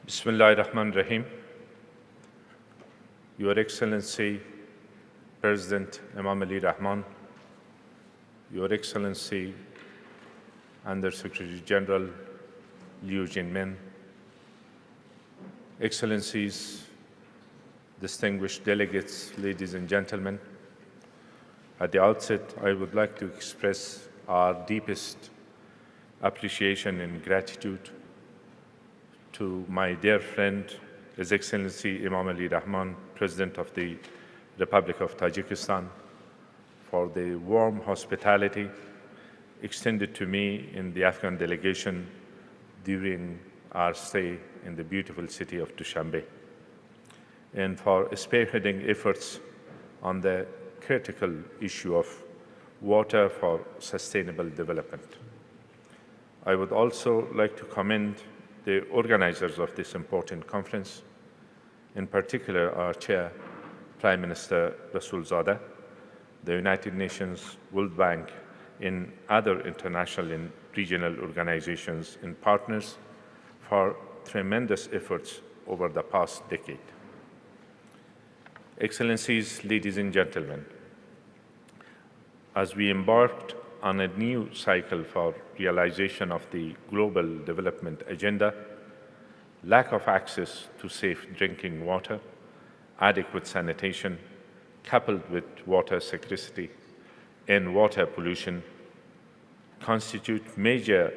Bismillahir Rahmanir Rahim. Your Excellency, President Imam Ali Rahman, Your Excellency, Under Secretary General Liu Jinmin, Excellencies, distinguished delegates, ladies and gentlemen, at the outset, I would like to express our deepest appreciation and gratitude to my dear friend, His Excellency Imam Ali Rahman, President of the Republic of Tajikistan, for the warm hospitality extended to me in the Afghan delegation during our stay in the beautiful city of Dushanbe, and for spearheading efforts on the critical issue of water for sustainable development. I would also like to commend the organizers of this important conference, in particular our chair, Prime Minister Rasulzada, the United Nations, World Bank, and other international and regional organizations and partners for tremendous efforts over the past decade. Excellencies, ladies and gentlemen, as we embarked on a new cycle for realization of the global development agenda, lack of access to safe drinking water, adequate sanitation, coupled with water scarcity and water pollution, constitute major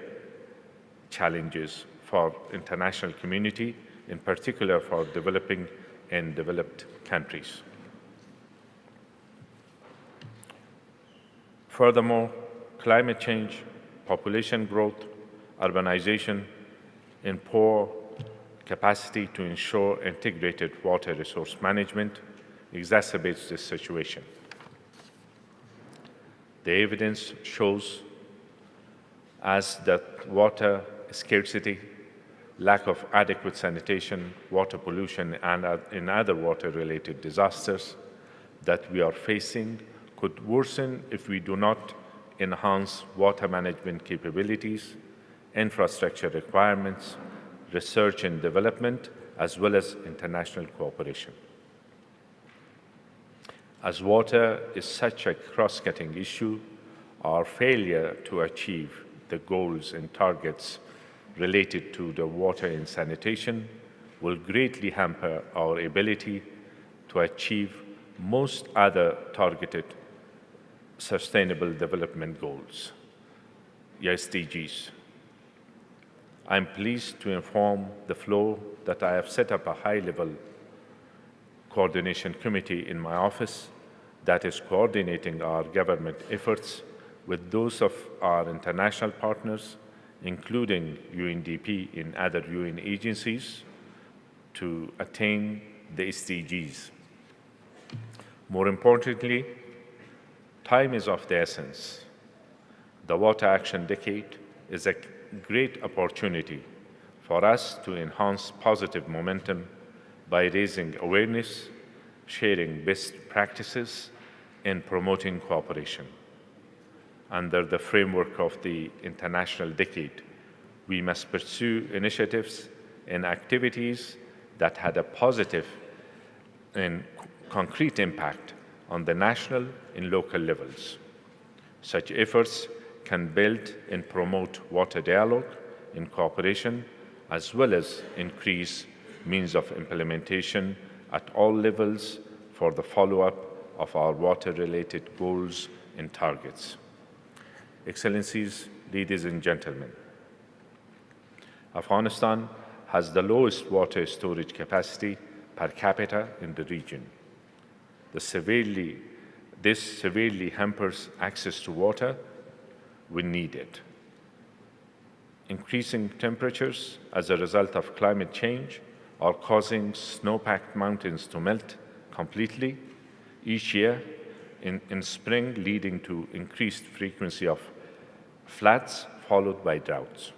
challenges for international community, in particular for developing and developed countries. Furthermore, climate change, population growth, urbanization, and poor capacity to ensure integrated water resource management exacerbates this situation. The evidence shows us that water scarcity, lack of adequate sanitation, water pollution, and other water-related disasters that we are facing could worsen if we do not enhance water management capabilities, infrastructure requirements, research and development, as well as international cooperation. As water is such a cross-cutting issue, our failure to achieve the goals and targets related to the water and sanitation will greatly hamper our ability to achieve most other targeted Sustainable Development Goals, SDGs. I'm pleased to inform the floor that I have set up a high-level coordination committee in my office that is coordinating our government efforts with those of our international partners, including UNDP and other UN agencies, to attain the SDGs. More importantly, time is of the essence. The Water Action Decade is a great opportunity for us to enhance positive momentum by raising awareness, sharing best practices, and promoting cooperation. Under the framework of the International Decade, we must pursue initiatives and activities that had a positive and concrete impact on the national and local levels. Such efforts can build and promote water dialogue and cooperation, as well as increase means of implementation at all levels for the follow-up of our water-related goals and targets. Excellencies, ladies and gentlemen, Afghanistan has the lowest water storage capacity per capita in the region. This severely hampers access to water when needed. Increasing temperatures as a result of climate change are causing snow-packed mountains to melt completely each year in spring, leading to increased frequency of floods followed by droughts.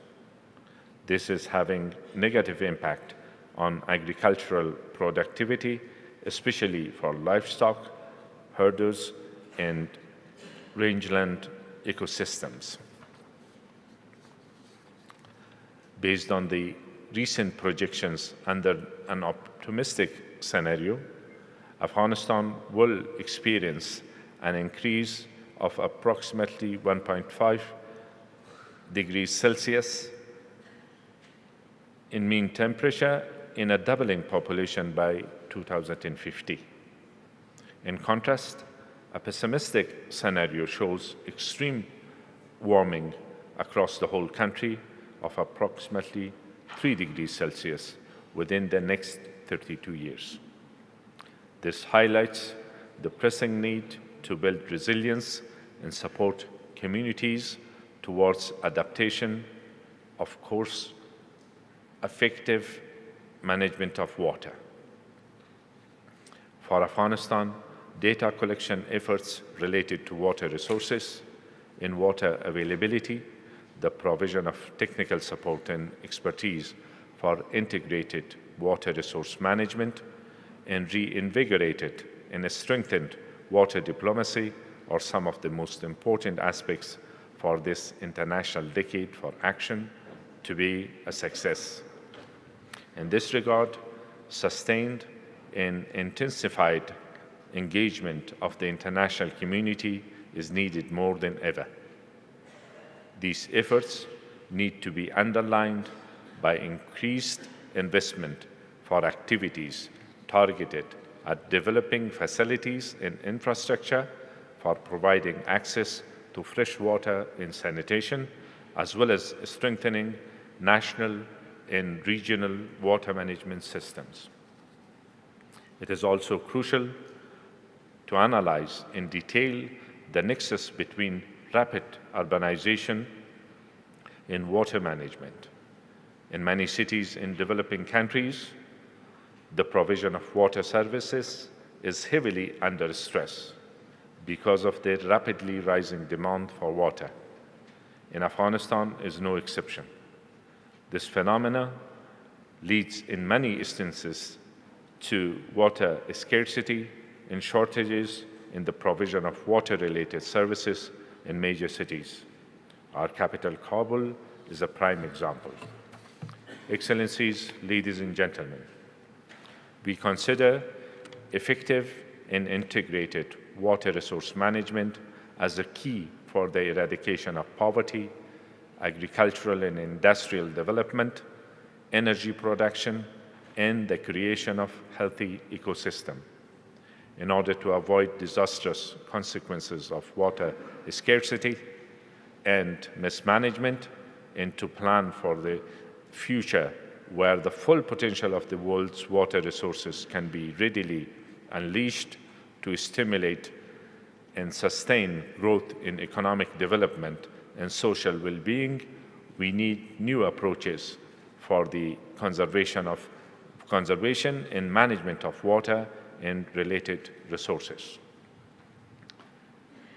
This is having negative impact on agricultural productivity, especially for livestock, herders, and rangeland ecosystems. Based on the recent projections under an optimistic scenario, Afghanistan will experience an increase of approximately 1.5 degrees Celsius in mean temperature in a doubling population by 2050. In contrast, a pessimistic scenario shows extreme warming across the whole country of approximately 3 degrees Celsius within the next 32 years. This highlights the pressing need to build resilience and support communities towards adaptation, of course, effective management of water. For Afghanistan, data collection efforts related to water resources and water availability, the provision of technical support and expertise for integrated water resource management, and reinvigorated and strengthened water diplomacy are some of the most important aspects for this international decade for action to be a success. In this regard, sustained and intensified engagement of the international community is needed more than ever. These efforts need to be underlined by increased investment for activities targeted at developing facilities and infrastructure for providing access to fresh water and sanitation, as well as strengthening national and regional water management systems. It is also crucial to analyze in detail the nexus between rapid urbanization and water management. In many cities in developing countries, the provision of water services is heavily under stress because of the rapidly rising demand for water. And Afghanistan is no exception. This phenomenon leads in many instances to water scarcity and shortages in the provision of water-related services in major cities. Our capital, Kabul, is a prime example. Excellencies, ladies and gentlemen, we consider effective and integrated water resource management as a key for the eradication of poverty, agricultural and industrial development, energy production, and the creation of healthy ecosystem. In order to avoid disastrous consequences of water scarcity and mismanagement, and to plan for the future where the full potential of the world's water resources can be readily unleashed to stimulate and sustain growth in economic development and social well-being, we need new approaches for the conservation and management of water and related resources.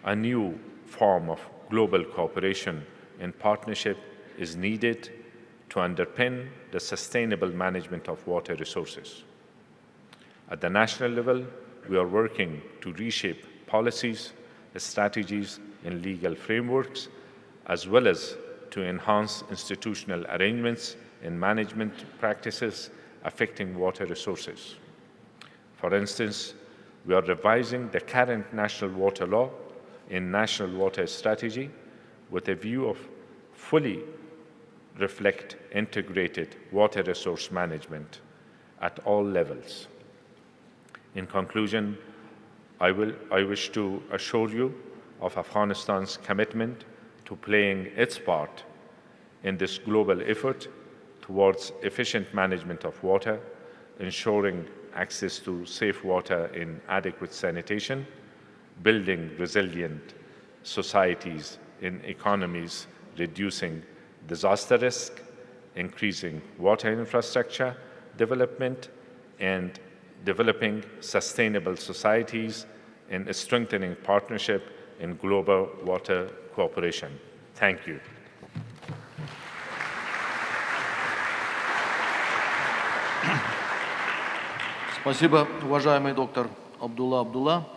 A new form of global cooperation and partnership is needed to underpin the sustainable management of water resources. At the national level, we are working to reshape policies, strategies, and legal frameworks, as well as to enhance institutional arrangements and management practices affecting water resources. For instance, we are revising the current national water law and national water strategy with a view of fully reflect integrated water resource management at all levels. In conclusion, I wish to assure you of Afghanistan's commitment to playing its part in this global effort towards efficient management of water, ensuring access to safe water and adequate sanitation, building resilient societies and economies, reducing disaster risk, increasing water infrastructure development, and developing sustainable societies and strengthening partnership in global water cooperation. Thank you. Спасибо, уважаемый доктор Абдулла.